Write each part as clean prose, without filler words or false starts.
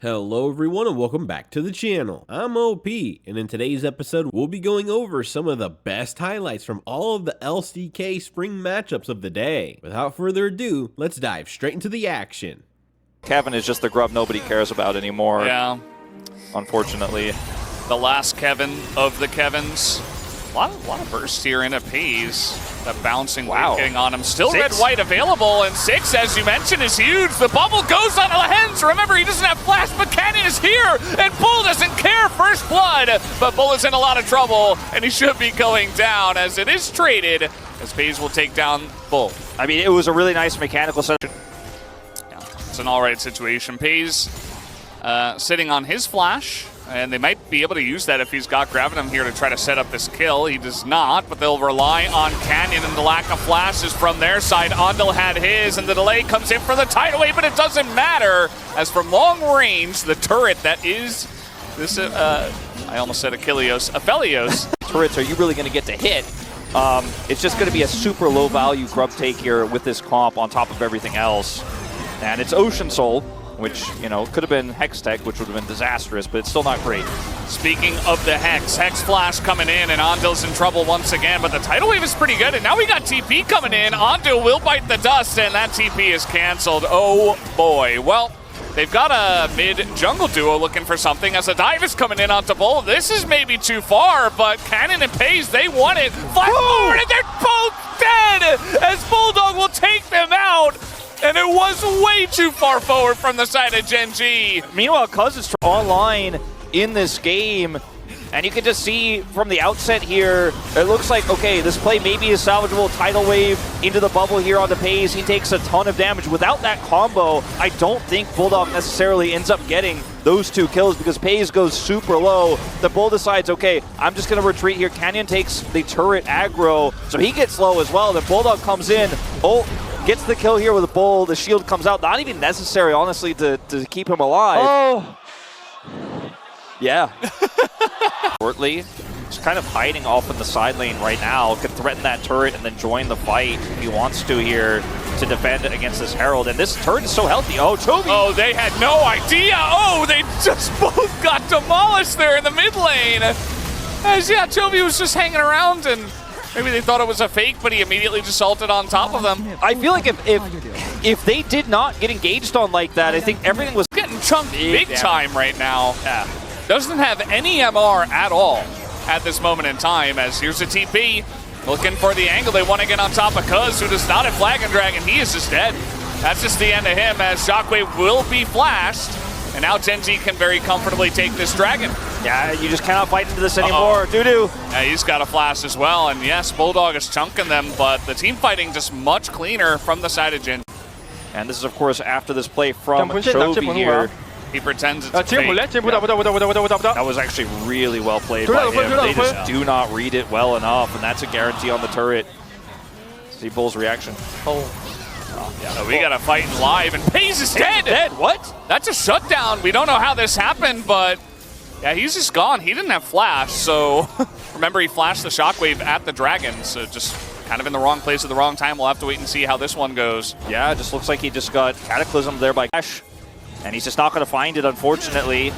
Hello everyone and welcome back to the channel. I'm OP, and in today's episode we'll be going over some of the best highlights from all of the LCK Spring matchups of the day. Without further ado, let's dive straight into the action. Kevin is just the grub nobody cares about anymore. Yeah. Unfortunately. The last Kevin of the Kevins. A lot of bursts here in a Pays. The bouncing getting on him. Still red-white available, and 6, as you mentioned, is huge. The bubble goes on Lehens. Remember, he doesn't have flash, but Canyon is here, and Bull doesn't care. First blood, but Bull is in a lot of trouble, and he should be going down as it is traded, as Pays will take down Bull. I mean, it was a really nice mechanical set. Yeah, it's an all-right situation. Pays sitting on his flash. And they might be able to use that if he's got Gravitum here to try to set up this kill. He does not, but they'll rely on Canyon, and the lack of flashes from their side. Ondel had his, and the delay comes in for the tidal wave, but it doesn't matter, as from long range, the turret that is this, I almost said Aphelios. Turrets, are you really going to get to hit? It's just going to be a super low value grub take here with this comp on top of everything else. And it's Ocean Soul, which, you know, could have been Hex Tech, which would have been disastrous, but it's still not great. Speaking of the Hex Flash coming in, and Ondel's in trouble once again, but the tidal wave is pretty good, and now we got TP coming in. Ondel will bite the dust, and that TP is canceled. Oh boy. Well, they've got a mid-jungle duo looking for something as a dive is coming in onto Bull. This is maybe too far, but Cannon and Pays, they want it. Flash forward, and they're both dead, as Bulldog will take them out. And it was way too far forward from the side of Gen.G. Meanwhile, Cuz is online in this game, and you can just see from the outset here, it looks like, okay, this play maybe is salvageable. Tidal wave into the bubble here on the Pays. He takes a ton of damage. Without that combo, I don't think Bulldog necessarily ends up getting those 2 kills because Pays goes super low. The Bull decides, okay, I'm just going to retreat here. Canyon takes the turret aggro, so he gets low as well. Then Bulldog comes in. Gets the kill here with a Bull. The shield comes out. Not even necessary, honestly, to keep him alive. Oh! Yeah. Shortly, he's kind of hiding off in the side lane right now. Could threaten that turret and then join the fight if he wants to here to defend against this Herald. And this turret is so healthy. Oh, Chovy! Oh, they had no idea. Oh, they just both got demolished there in the mid lane. As, yeah, Chovy was just hanging around, and maybe they thought it was a fake, but he immediately just ulted on top of them. I feel like if they did not get engaged on like that, I think everything was getting chunked big time right now. Yeah. Doesn't have any MR at all at this moment in time, as here's a TP. Looking for the angle. They want to get on top of Cuz, who does not have Flag and Dragon. He is just dead. That's just the end of him, as Shockwave will be flashed. And now Gen.G can very comfortably take this Dragon. Yeah, you just cannot fight into this anymore. Doo-doo. Yeah, he's got a flash as well. And yes, Bulldog is chunking them, but the team fighting just much cleaner from the side of Gen. And this is, of course, after this play from Chovy here. He pretends it's a fake. That was actually really well played by him. They just do not read it well enough, and that's a guarantee on the turret. See Bull's reaction. Yeah, so we got a fight live, and Pays is dead! What? That's a shutdown. We don't know how this happened, but yeah, he's just gone. He didn't have flash, so remember, he flashed the Shockwave at the Dragon, so just kind of in the wrong place at the wrong time. We'll have to wait and see how this one goes. Yeah, it just looks like he just got cataclysmed there by Cash, and he's just not going to find it, unfortunately.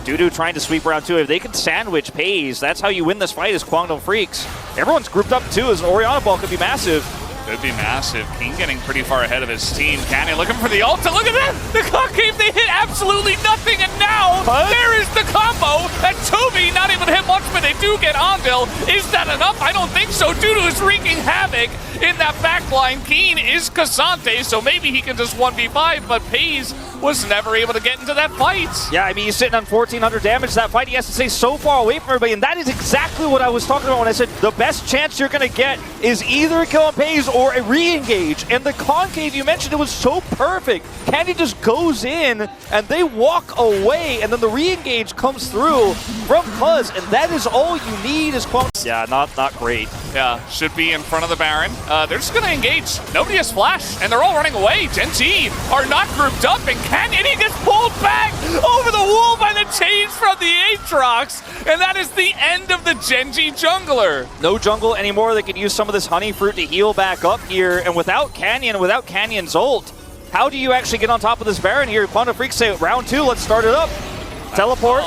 Doo-Doo trying to sweep around too. If they can sandwich Pays, that's how you win this fight as Kwangdong Freecs. Everyone's grouped up too, as an Orianna ball could be massive. Could be massive. King getting pretty far ahead of his team. Canyon looking for the ult. Look at that! The concave, they hit absolutely nothing, and now there is the combo. And Chovy not able to hit much, but they do get Ondel. Is that enough? I don't think so. Doo-Doo is wreaking havoc in that backline. Keen is Cassante, so maybe he can just 1v5, but Pays was never able to get into that fight. Yeah, I mean, he's sitting on 1,400 damage. That fight, he has to stay so far away from everybody, and that is exactly what I was talking about when I said the best chance you're going to get is either a kill on Pays or a re-engage. And the concave, you mentioned, it was so perfect. Candy just goes in, and they walk away, and then the re-engage comes through from Cuz, and that is all you need is Kwang. Yeah, not great. Yeah, should be in front of the Baron. They're just going to engage. Nobody has flash, and they're all running away. Gen.G are not grouped up, and Canyon, he gets pulled back over the wall by the chains from the Aatrox, and that is the end of the Gen.G jungler. No jungle anymore. They can use some of this honey fruit to heal back up here, and without Canyon, without Canyon's ult, How do you actually get on top of this Baron here? Kwangdong Freecs say round 2, let's start it up. Teleport.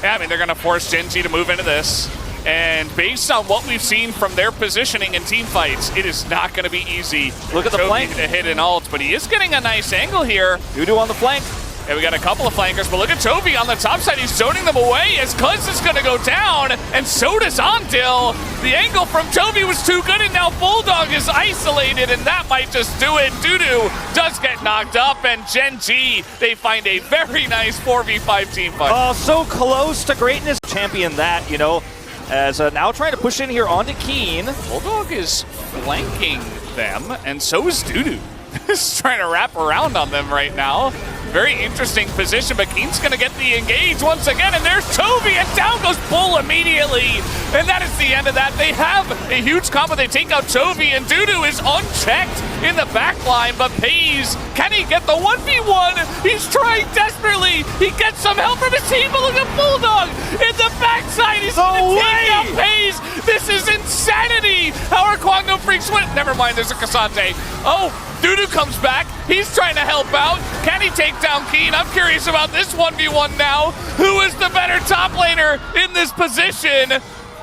Yeah, I mean, they're going to force Gen.G to move into this. And based on what we've seen from their positioning in team fights, it is not going to be easy. Look at the flank to hit an ult, but he is getting a nice angle here. Dudu on the flank. Yeah, we got a couple of flankers, but look at Toby on the top side. He's zoning them away as Cuz is going to go down, and so does Ondil. The angle from Toby was too good, and now Bulldog is isolated, and that might just do it. Dudu does get knocked up, and Gen.G, they find a very nice 4v5 team fight. Oh, so close to greatness. Champion that, you know, as now trying to push in here onto Keen. Bulldog is flanking them, and so is Dudu. He's trying to wrap around on them right now. Very interesting position, but Keen's going to get the engage once again, and there's Toby, and down goes Bull immediately. And that is the end of that. They have a huge combo. They take out Toby, and Dudu is unchecked in the back line, but Pays, can he get the 1v1? He's trying desperately. He gets some help from his team, but look at Bulldog in the backside. He's going to take out Pays. This is insanity. How are Kwangdong Freecs win? Never mind, there's a K'Sante. Oh, Dudu comes back. He's trying to help out. Can he take down Keen? I'm curious about this 1v1 now. Who is the better top laner in this position?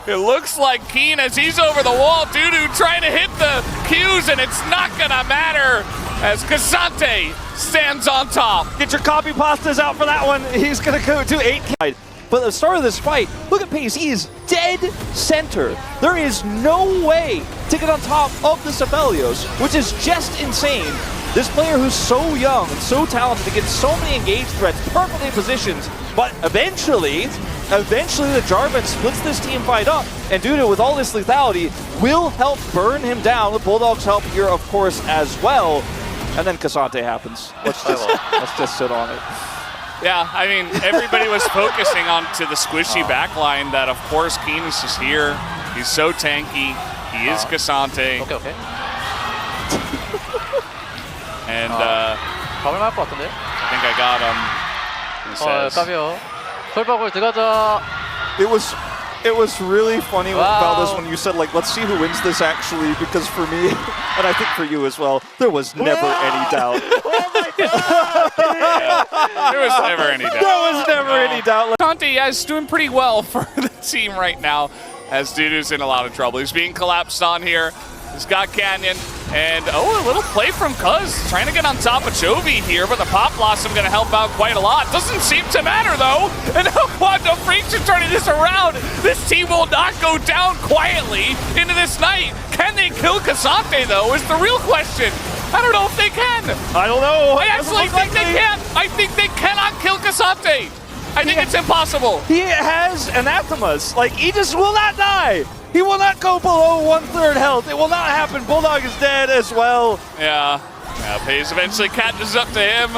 It looks like Keen as he's over the wall. Dudu trying to hit the Qs, and it's not gonna matter as K'Sante stands on top. Get your copy pastas out for that one. He's gonna go to 8K. But at the start of this fight, look at Pace. He is dead center. There is no way to get on top of the Sibelius, which is just insane. This player who's so young and so talented to get so many engaged threats, perfectly positioned, but eventually the Jarvan splits this team fight up, and Dudu, with all this lethality, will help burn him down, with Bulldog's help here, of course, as well. And then K'Sante happens. Let's just sit on it. Yeah, I mean, everybody was focusing on to the squishy backline that, of course, Keen is just here. He's so tanky. He is K'Sante. Okay. And 가볼만 할 것 같은데? I think I got him. He says, 까비요. 솔박을 들어가자. It was really funny about this when you said, like, let's see who wins this actually, because for me, and I think for you as well, there was never any doubt. Oh my god! yeah, there was never any doubt. There was never any doubt. K'Sante is doing pretty well for the team right now, as Dudu's in a lot of trouble. He's being collapsed on here. He's got Canyon, and a little play from Cuz, trying to get on top of Chovy here, but the Pop Blossom going to help out quite a lot. Doesn't seem to matter, though, and now Kwangdong Freecs are turning this around. This team will not go down quietly into this night. Can they kill K'Sante, though, is the real question. I don't know if they can. I don't know. I actually think they can. I think they cannot kill K'Sante. I think it's impossible. He has anathemas. Like, he just will not die. He will not go below 1/3 health. It will not happen. Bulldog is dead as well. Yeah, Pays eventually catches up to him,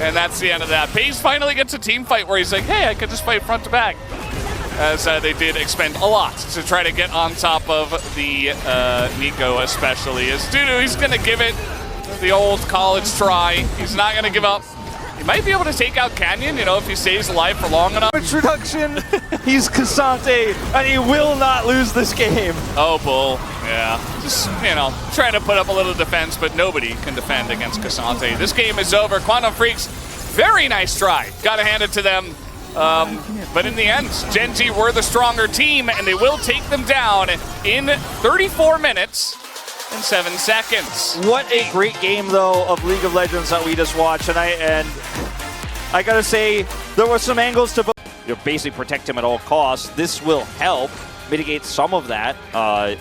and that's the end of that. Pays finally gets a team fight where he's like, hey, I could just fight front to back. As they did expend a lot to try to get on top of the Nico especially. As Dudu, he's going to give it the old college try. He's not going to give up. He might be able to take out Canyon, you know, if he stays alive for long enough. Introduction, he's K'Sante, and he will not lose this game. Oh, Bull, yeah. Just, you know, trying to put up a little defense, but nobody can defend against K'Sante. This game is over. Kwangdong Freecs, very nice try. Got to hand it to them. But in the end, Gen.G were the stronger team, and they will take them down in 34 minutes. In 7 seconds. What a great game, though, of League of Legends that we just watched, and I gotta say, there were some angles to basically protect him at all costs. This will help mitigate some of that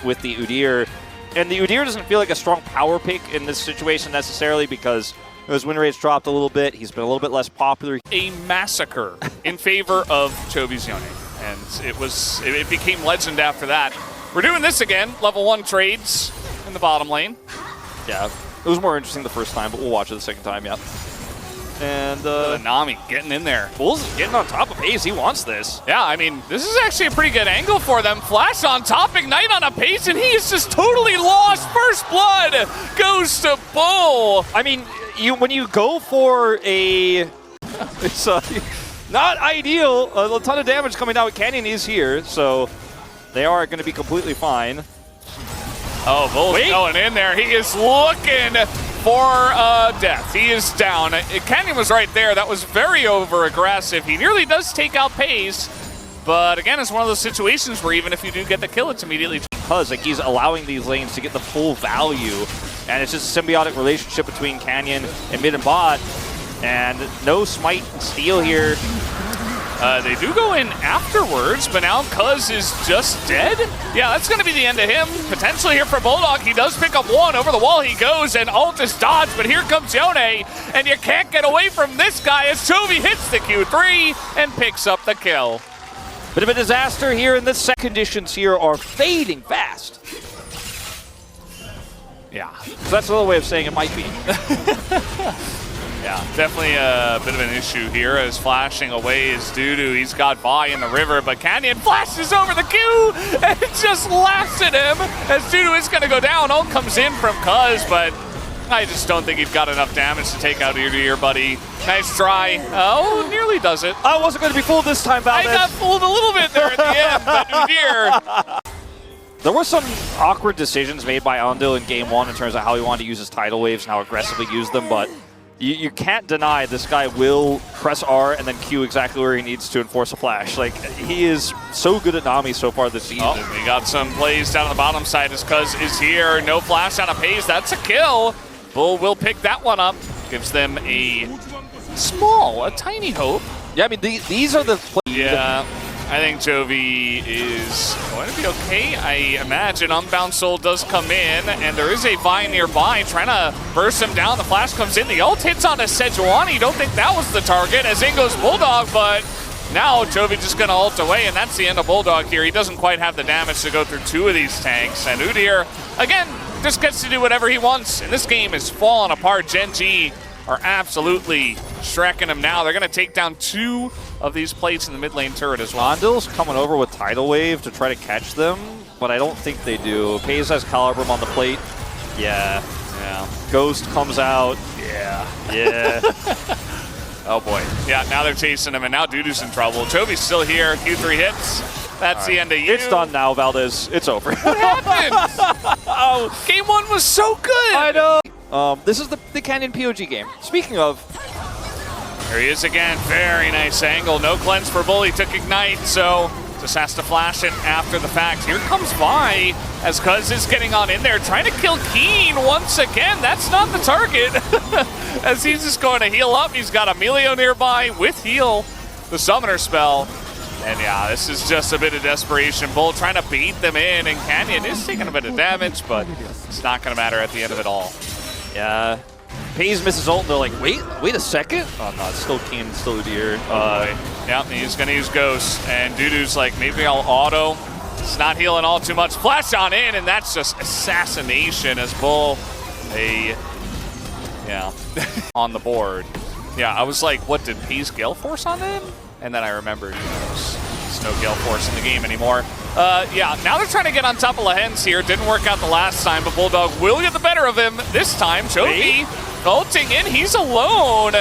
with the Udyr, and the Udyr doesn't feel like a strong power pick in this situation necessarily because his win rate's dropped a little bit. He's been a little bit less popular. A massacre in favor of Chovy's Yone, and it became legend after that. We're doing this again, level 1 trades. In the bottom lane. Yeah, it was more interesting the first time, but we'll watch it the second time, yeah. And Nami getting in there. Bulls getting on top of Pace, he wants this. Yeah, I mean, this is actually a pretty good angle for them. Flash on top, Ignite on a Pace, and he is just totally lost. First blood goes to Bull. I mean, when you go for a... it's not ideal. A ton of damage coming down with Canyon is here, so they are going to be completely fine. Oh, Bull's going in there. He is looking for death. He is down. Canyon was right there. That was very over-aggressive. He nearly does take out Pace, but again, it's one of those situations where even if you do get the kill, it's immediately because like he's allowing these lanes to get the full value, and it's just a symbiotic relationship between Canyon and mid and bot, and no smite and steal here. They do go in afterwards, but now Cuz is just dead? Yeah, that's going to be the end of him. Potentially here for Bulldog. He does pick up one. Over the wall he goes, and ult is dodged, but here comes Yone, and you can't get away from this guy as Chovy hits the Q3 and picks up the kill. Bit of a disaster here, and the set conditions here are fading fast. Yeah. So that's another way of saying it might be. Yeah, definitely a bit of an issue here as flashing away is Dudu. He's got Vi in the river, but Canyon flashes over the Q and just laughs at him as Dudu is going to go down. Ult comes in from Cuz, but I just don't think he's got enough damage to take out ear-to-ear, buddy. Nice try. Oh, nearly does it. I wasn't going to be fooled this time, Valdez. I got fooled a little bit there at the end, but Udyr. There were some awkward decisions made by Andil in game one in terms of how he wanted to use his tidal waves and how aggressively use them, but you can't deny this guy will press R and then Q exactly where he needs to enforce a flash. Like, he is so good at Nami so far this season. Oh, we got some plays down on the bottom side as Cuz is here. No flash out of Pace. That's a kill. Bull will pick that one up. Gives them a tiny hope. Yeah, I mean, these are the plays. Yeah, I think Chovy is going to be okay. I imagine Unbound Soul does come in, and there is a Vi nearby trying to burst him down. The flash comes in. The ult hits on a Sejuani. Don't think that was the target, as in goes Bulldog, but now Chovy just going to ult away, and that's the end of Bulldog here. He doesn't quite have the damage to go through two of these tanks, and Udyr, again, just gets to do whatever he wants. And this game is falling apart. Gen.G are absolutely shrekking him now. They're going to take down two of these plates in the mid lane turret as well. Andil's coming over with Tidal Wave to try to catch them, but I don't think they do. Paze has Calibrum on the plate. Yeah. Ghost comes out. Yeah. Oh boy. Yeah, now they're chasing him, and now Dudu's in trouble. Chovy's still here. Q3 hits. That's the end of you. It's done now, Valdez. It's over. What happened? Oh, game one was so good. I know. This is the Canyon POG game. Speaking of, there he is again. Very nice angle. No cleanse for Bull. He took Ignite, so just has to flash it after the fact. Here comes Vi as Cuz is getting on in there, trying to kill Keen once again. That's not the target. As he's just going to heal up. He's got Emilio nearby with heal, the summoner spell. And yeah, this is just a bit of desperation. Bull trying to bait them in, and Canyon is taking a bit of damage, but it's not going to matter at the end of it all. yeah, Paze misses ult, and they're like, wait a second? Oh no, it's still Keen, it's still Udyr. Yeah, he's going to use Ghost, and Dudu's like, maybe I'll auto. It's not healing all too much. Flash on in, and that's just assassination as Bull, on the board. Yeah, I was like, what, did Paze Gale Force on him? And then I remembered, there's no Gale Force in the game anymore. Yeah, now they're trying to get on top of Lahens here. Didn't work out the last time, but Bulldog will get the better of him this time. Chovy ulting in, he's alone.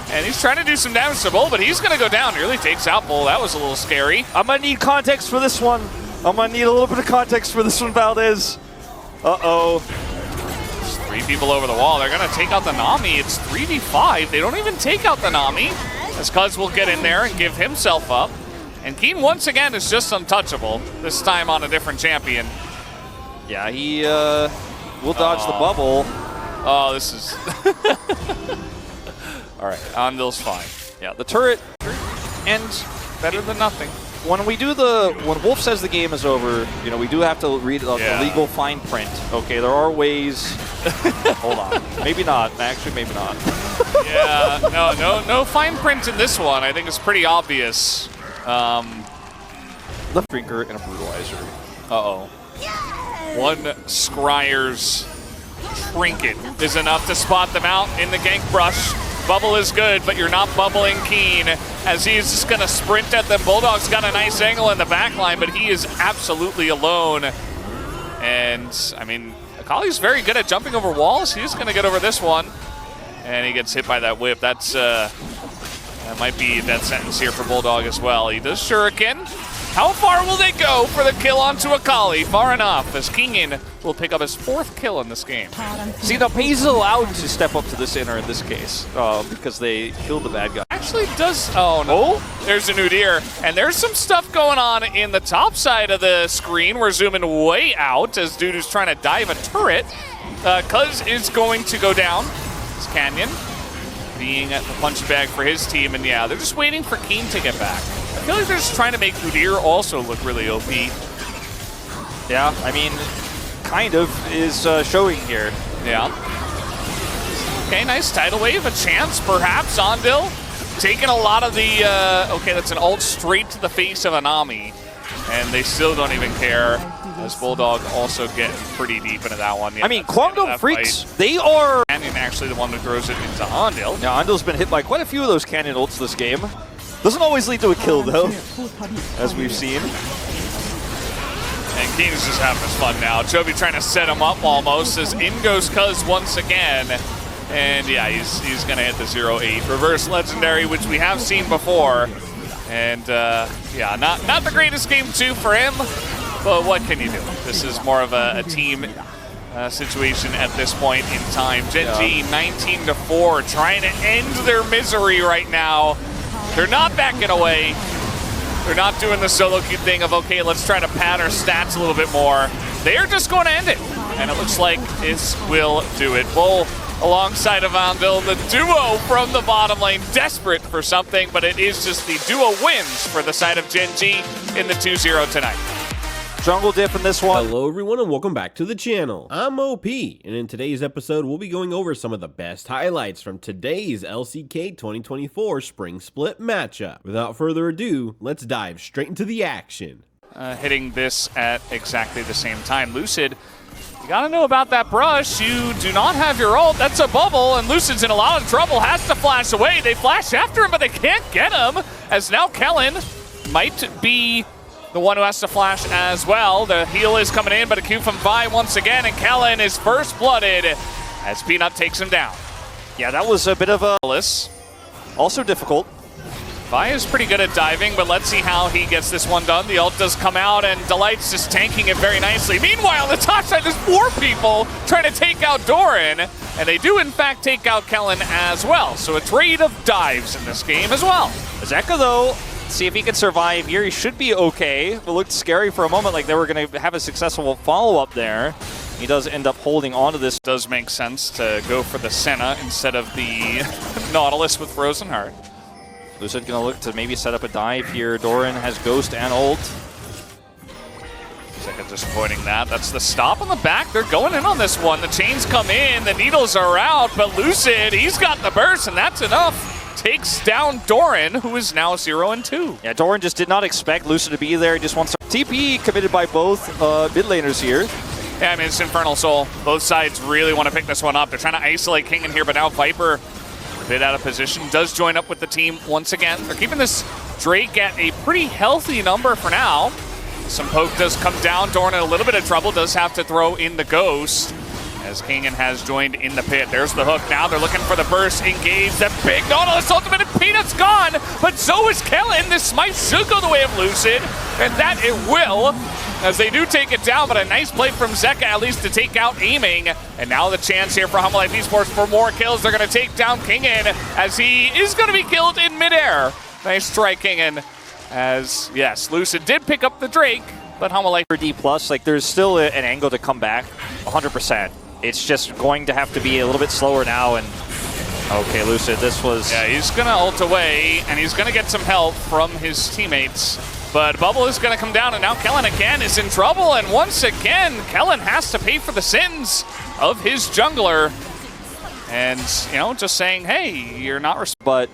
And he's trying to do some damage to Bull, but he's going to go down. Nearly takes out Bull. That was a little scary. I'm going to need context for this one. I'm going to need a little bit of context for this one, Valdez. Uh-oh. There's three people over the wall. They're going to take out the Nami. It's 3v5. They don't even take out the Nami, as Cuz will get in there and give himself up. And Keen, once again, is just untouchable, this time on a different champion. Yeah, he will dodge the bubble. Oh, this is... All right, Andil's fine. Yeah, the turret And better than nothing. When Wolf says the game is over, you know, we do have to read the legal fine print. Okay, there are ways. Hold on. Maybe not. Actually, maybe not. Yeah, no fine print in this one. I think it's pretty obvious. Left drinker and a brutalizer. Uh-oh. One Scryer's trinket is enough to spot them out in the gank brush. Bubble is good, but you're not bubbling Keen as he's just going to sprint at them. Bulldog's got a nice angle in the back line, but he is absolutely alone. And, I mean, Akali's very good at jumping over walls. He's going to get over this one. And he gets hit by that whip. That's, that might be a death sentence here for Bulldog as well. He does shuriken. How far will they go for the kill onto Akali? Far enough, as Kingin will pick up his 4th kill in this game. See, now Paze is allowed to step up to this inner in this case because they killed the bad guy. Actually does, oh no, there's a Nudir, and there's some stuff going on in the top side of the screen. We're zooming way out as dude who's trying to dive a turret. Cuz is going to go down. It's Canyon being the punch bag for his team, and yeah, they're just waiting for Keen to get back. I feel like they're just trying to make Nudir also look really OP. Yeah, I mean, kind of is showing here. Yeah. Okay, nice tidal wave, a chance perhaps. Ondil taking a lot of the, okay, that's an ult straight to the face of Anami. And they still don't even care, as Bulldog also getting pretty deep into that one. Yeah, I mean, Kwangdong Freecs, they are... Canyon actually the one that throws it into Ondil. Now, Ondil's been hit by quite a few of those Canyon ults this game. Doesn't always lead to a kill, though, as we've seen. And Keen is just having his fun now. Jovi trying to set him up almost, as in goes Cuz once again. And yeah, he's going to hit the 0-8. Reverse Legendary, which we have seen before. And yeah, not the greatest game 2 for him, but what can you do? This is more of a team situation at this point in time. Gen.G 19-4, trying to end their misery right now. They're not backing away. They're not doing the solo queue thing of, okay, let's try to pad our stats a little bit more. They are just going to end it. And it looks like this will do it. Bull alongside of Ondil, the duo from the bottom lane, desperate for something, but it is just the duo wins for the side of Gen.G in the 2-0 tonight. Jungle Dip in this one. Hello everyone and welcome back to the channel. I'm OP, and in today's episode we'll be going over some of the best highlights from today's LCK 2024 Spring Split matchup. Without further ado, let's dive straight into the action. Hitting this at exactly the same time. Lucid, you gotta know about that brush. You do not have your ult. That's a bubble, and Lucid's in a lot of trouble. Has to flash away. They flash after him, but they can't get him, as now Kellen might be the one who has to flash as well. The heal is coming in, but a Q from Vi once again, and Kellen is first blooded as Peanut takes him down. Yeah, that was a bit of a... Also difficult. Vi is pretty good at diving, but let's see how he gets this one done. The ult does come out, and Delight's just tanking it very nicely. Meanwhile, on the top side, there's 4 people trying to take out Doran, and they do, in fact, take out Kellen as well. So a trade of dives in this game as well. Zeka, though, see if he can survive here. He should be okay. It looked scary for a moment, like they were going to have a successful follow-up there. He does end up holding on to this. Does make sense to go for the Senna instead of the Nautilus with Frozen Heart. Lucid going to look to maybe set up a dive here. Doran has Ghost and ult. Zeka disappointing that. That's the stop on the back. They're going in on this one. The chains come in, the needles are out, but Lucid, he's got the burst, and that's enough. Takes down Doran, who is now 0-2. Yeah, Doran just did not expect Lucid to be there. He just wants to... TP committed by both mid laners here. Yeah, I mean, it's Infernal Soul. Both sides really want to pick this one up. They're trying to isolate King in here, but now Viper, a bit out of position, does join up with the team once again. They're keeping this Drake at a pretty healthy number for now. Some poke does come down. Doran in a little bit of trouble, does have to throw in the Ghost, as Kingen has joined in the pit. There's the hook. Now they're looking for the burst. Engage. That big Nautilus ultimate, and Peanut's gone, but so is Kellen. This smite should go the way of Lucid, and that it will, as they do take it down, but a nice play from Zeka at least to take out aiming. And now the chance here for Hanwha Esports for more kills. They're going to take down Kingen, as he is going to be killed in midair. Nice strike, Kingen, as, yes, Lucid did pick up the Drake, but Hanwha For Dplus, like there's still an angle to come back, 100%. It's just going to have to be a little bit slower now, and okay, Lucid, this was... Yeah, he's going to ult away, and he's going to get some help from his teammates, but Bubble is going to come down, and now Kellen again is in trouble, and once again, Kellen has to pay for the sins of his jungler, and, you know, just saying, hey, you're not... But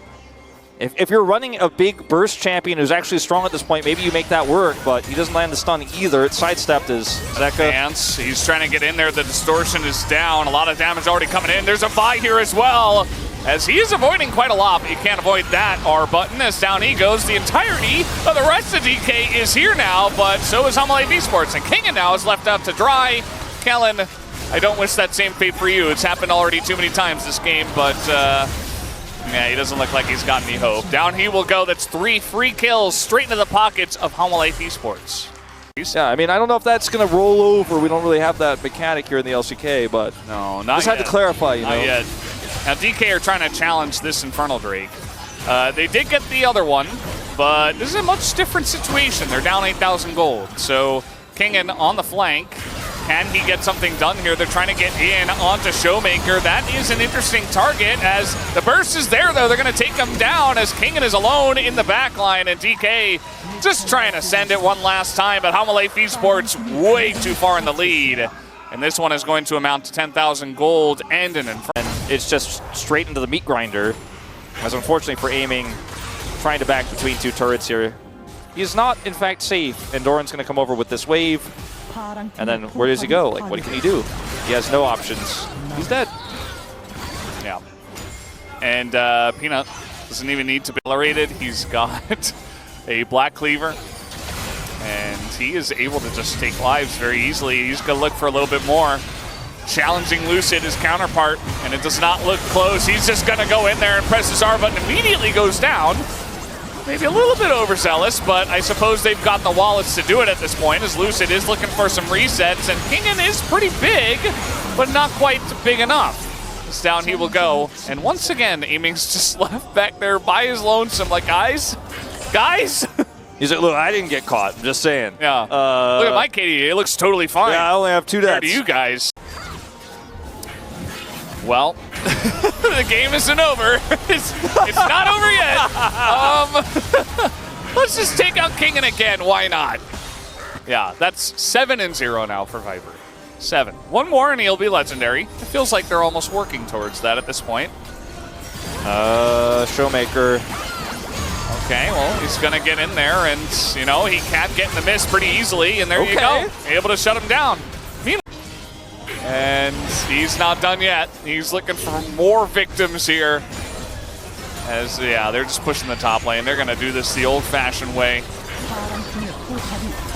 if you're running a big burst champion who's actually strong at this point, maybe you make that work, but he doesn't land the stun either. It's sidestepped as Zeka. Dance. He's trying to get in there. The distortion is down. A lot of damage already coming in. There's a Vi here as well, as he is avoiding quite a lot, but you can't avoid that R button, as down he goes. The entirety of the rest of DK is here now, but so is Hanwha Esports, and Kingen now is left out to dry. Kellen, I don't wish that same fate for you. It's happened already too many times this game, but yeah, he doesn't look like he's got any hope. Down he will go. That's 3 free kills straight into the pockets of Hanwha Esports. Yeah, I mean, I don't know if that's going to roll over. We don't really have that mechanic here in the LCK, but no, not just yet. had to clarify, you know. Not yet. Now, DK are trying to challenge this Infernal Drake. They did get the other one, but this is a much different situation. They're down 8,000 gold. So Kingen on the flank. Can he get something done here? They're trying to get in onto Showmaker. That is an interesting target as the burst is there, though. They're going to take him down as Kingen is alone in the back line, and DK just trying to send it one last time, but Hanwha Esports way too far in the lead. And this one is going to amount to 10,000 gold and an Inferno. And it's just straight into the meat grinder, as unfortunately for aiming, trying to back between two turrets here. He is not, in fact, safe, and Doran's going to come over with this wave. And then where does he go? Like, what can he do? He has no options. He's dead. Yeah. And Peanut doesn't even need to be accelerated. He's got a Black Cleaver. And he is able to just take lives very easily. He's going to look for a little bit more. Challenging Lucid, his counterpart. And it does not look close. He's just going to go in there and press his R button. Immediately goes down. Maybe a little bit overzealous, but I suppose they've got the wallets to do it at this point, as Lucid is looking for some resets, and Kingen is pretty big, but not quite big enough. As down he will go, and once again, Aiming's just left back there by his lonesome, like, guys? He's like, look, I didn't get caught, I'm just saying. Yeah, look at my KDA, it looks totally fine. Yeah, I only have 2 deaths. Compared to you guys. Well, the game isn't over. It's not over yet. Let's just take out Kingen again. Why not? Yeah, that's 7-0 now for Viper. 7. One more and he'll be legendary. It feels like they're almost working towards that at this point. Showmaker. Okay, well, he's going to get in there and, you know, he can get in the mist pretty easily. And there you go. Able to shut him down. And he's not done yet. He's looking for more victims here. As, yeah, they're just pushing the top lane. They're going to do this the old-fashioned way.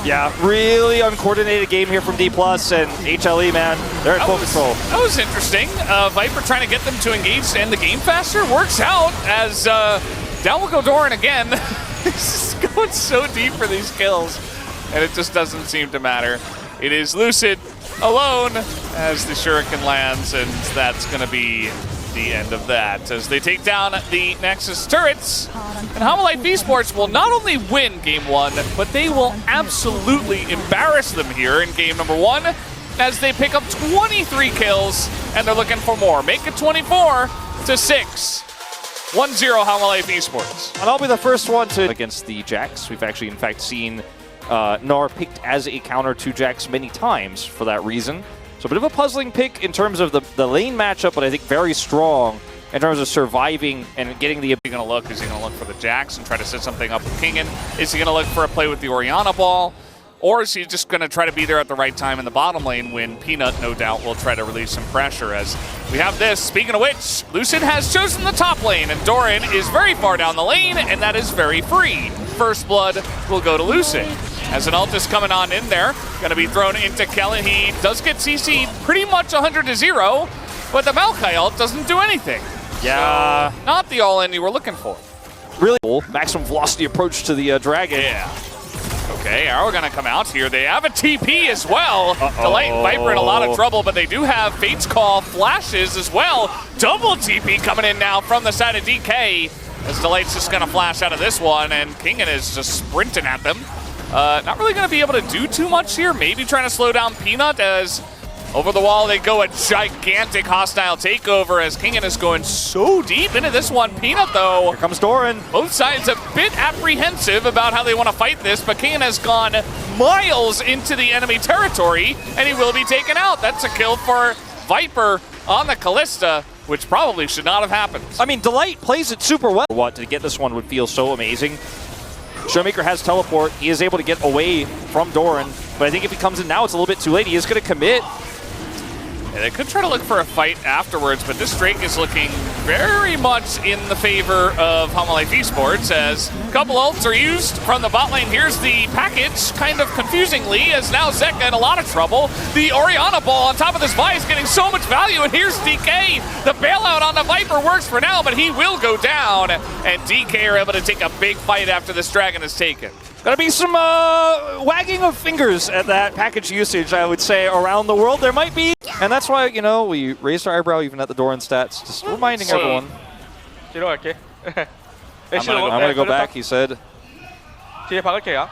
Yeah, really uncoordinated game here from Dplus and HLE, man. They're in full control. That was interesting. Viper trying to get them to engage to end the game faster. Works out as down will go Doran again. He's just going so deep for these kills. And it just doesn't seem to matter. It is Lucid alone as the Shuriken lands, and that's going to be the end of that as they take down the Nexus turrets. And Hanwha Esports will not only win Game 1, but they will absolutely embarrass them here in Game number 1 as they pick up 23 kills, and they're looking for more. Make it 24-6. 1-0 Hanwha Esports. And I'll be the first one to against the Jax. We've actually, in fact, seen Gnar picked as a counter to Jax many times for that reason. So a bit of a puzzling pick in terms of the lane matchup, but I think very strong in terms of surviving and getting the... Is he going to look? Is he going to look for the Jax and try to set something up with Kingen? Is he going to look for a play with the Orianna ball? Or is he just going to try to be there at the right time in the bottom lane when Peanut, no doubt, will try to release some pressure as we have this. Speaking of which, Lucid has chosen the top lane, and Doran is very far down the lane, and that is very free. First blood will go to Lucid. As an ult is coming on in there, going to be thrown into Kellen. He does get CC'd pretty much 100-0, but the Maokai ult doesn't do anything. Yeah. So, not the all-in you were looking for. Really cool. Maximum velocity approach to the Dragon. Yeah. Okay, Arrow going to come out here. They have a TP as well. Delight and Viper in a lot of trouble, but they do have Fate's Call flashes as well. Double TP coming in now from the side of DK. As Delight's just going to flash out of this one, and Kingen is just sprinting at them. Not really going to be able to do too much here. Maybe trying to slow down Peanut as over the wall they go. A gigantic hostile takeover as Kingen is going so deep into this one. Peanut, though. Here comes Doran. Both sides a bit apprehensive about how they want to fight this, but Kingen has gone miles into the enemy territory, and he will be taken out. That's a kill for Viper on the Kalista, which probably should not have happened. I mean, Delight plays it super well. What, to get this one would feel so amazing. Showmaker has teleport. He is able to get away from Doran, but I think if he comes in now, it's a little bit too late. He is going to commit. Yeah, they could try to look for a fight afterwards, but this Drake is looking very much in the favor of Hanwha Esports as a couple ults are used from the bot lane. Here's the package, kind of confusingly, as now Zeka in a lot of trouble. The Orianna ball on top of this Vice getting so much value, and here's DK. The bailout on the Viper works for now, but he will go down, and DK are able to take a big fight after this Dragon is taken. Gonna be some wagging of fingers at that package usage, I would say, around the world. There might be, and that's why, you know, we raised our eyebrow even at the Doran stats, just reminding everyone. 뒤로 갈게. I'm gonna go back, he said. 뒤에 박을게요.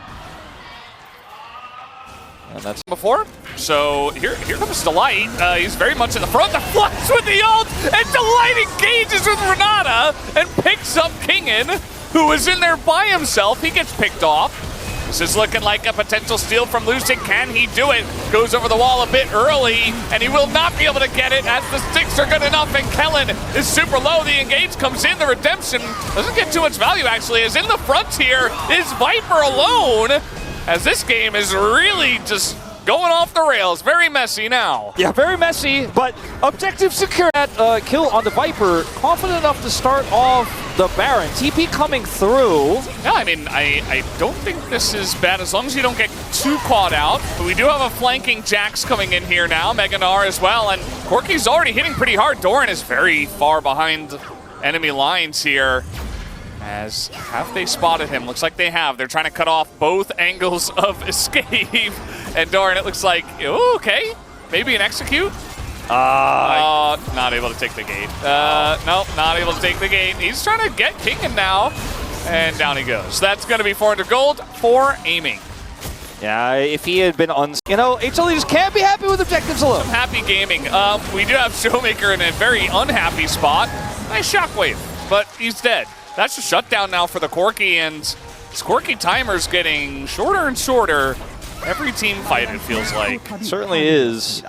And that's before. So here comes Delight. He's very much in the front. The flush with the ult, and Delight engages with Renata and picks up Kingen, who is in there by himself. He gets picked off. This is looking like a potential steal from Lucid. Can he do it? Goes over the wall a bit early, and he will not be able to get it as the sticks are good enough, and Kellen is super low. The engage comes in. The redemption doesn't get too much value, actually, as in the front here is Viper alone, as this game is really just going off the rails. Very messy now. Yeah, very messy, but objective secure. That kill on the Viper, confident enough to start off the Baron. TP coming through. Yeah, I mean, I don't think this is bad as long as you don't get too caught out. But we do have a flanking Jax coming in here now, Meganar as well, and Corky's already hitting pretty hard. Doran is very far behind enemy lines here. As have they spotted him? Looks like they have. They're trying to cut off both angles of escape. And Doran, it looks like, ooh, okay, maybe an execute? Not able to take the gate. Nope, not able to take the gate. He's trying to get Kingen now. And down he goes. That's going to be 400 gold for aiming. Yeah, if he had been you know, HLE just can't be happy with objectives alone. Happy gaming. We do have Showmaker in a very unhappy spot. Nice shockwave, but he's dead. That's a shutdown now for the Corky, and this Corky timer's getting shorter and shorter. Every team fight, it feels like. It certainly is.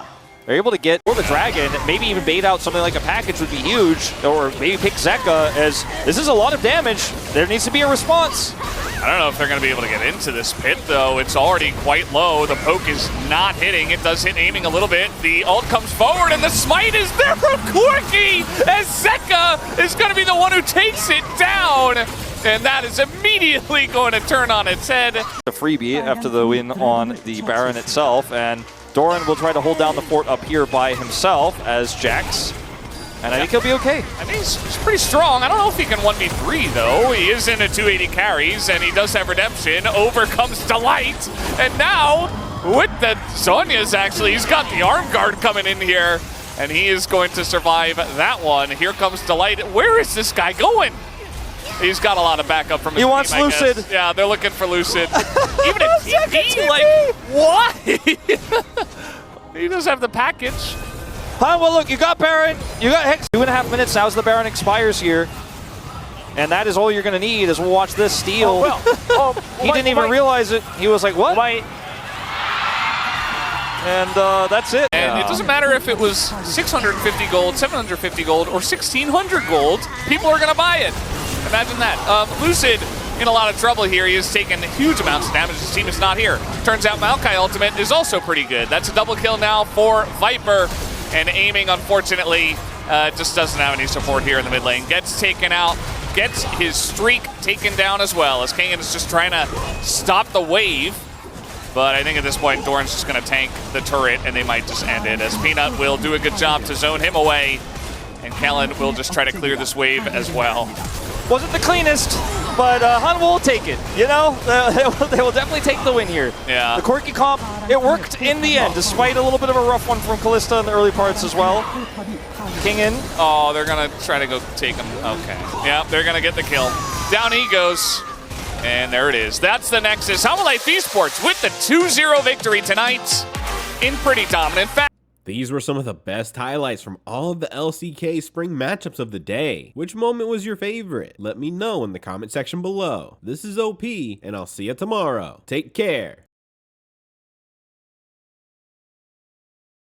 They're able to get for the Dragon, maybe even bait out something like a package would be huge, or maybe pick Zeka, as this is a lot of damage. There needs to be a response. I don't know if they're going to be able to get into this pit, though. It's already quite low. The poke is not hitting. It does hit aiming a little bit. The ult comes forward, and the smite is there from Corky, as Zeka is going to be the one who takes it down. And that is immediately going to turn on its head. A freebie after the win on the Baron itself, and Doran will try to hold down the fort up here by himself as Jax. And I think he'll be okay. I think he's pretty strong. I don't know if he can 1v3, though. He is in a 280 carries, and he does have redemption. Over comes Delight. And now, with the Zhonya's, actually, he's got the arm guard coming in here, and he is going to survive that one. Here comes Delight. Where is this guy going? He's got a lot of backup from his team, wants Lucid. Guess. Yeah, they're looking for Lucid. Even a TP, like, why? He does have the package. Well, look, you got Baron, you got Hex. 2.5 minutes now as the Baron expires here. And that is all you're going to need as we'll watch this steal. He didn't even realize it. He was like, what? And that's it. And it doesn't matter if it was 650 gold, 750 gold, or 1,600 gold. People are going to buy it. Imagine that. Lucid in a lot of trouble here. He has taken huge amounts of damage. His team is not here. Turns out Maokai ultimate is also pretty good. That's a double kill now for Viper. And aiming, unfortunately, just doesn't have any support here in the mid lane. Gets taken out. Gets his streak taken down as well, as Kingen is just trying to stop the wave. But I think at this point, Doran's just going to tank the turret, and they might just end it, as Peanut will do a good job to zone him away. And Kellen will just try to clear this wave as well. Wasn't the cleanest, but Hanwha will take it. You know, they will definitely take the win here. Yeah. The Corky comp, it worked in the end, despite a little bit of a rough one from Callista in the early parts as well. Kingen. Oh, they're going to try to go take him. Okay. Yeah, they're going to get the kill. Down he goes. And there it is. That's the Nexus. Hanwha Esports with the 2-0 victory tonight in pretty dominant fashion. These were some of the best highlights from all of the LCK Spring matchups of the day. Which moment was your favorite? Let me know in the comment section below. This is OP, and I'll see you tomorrow. Take care.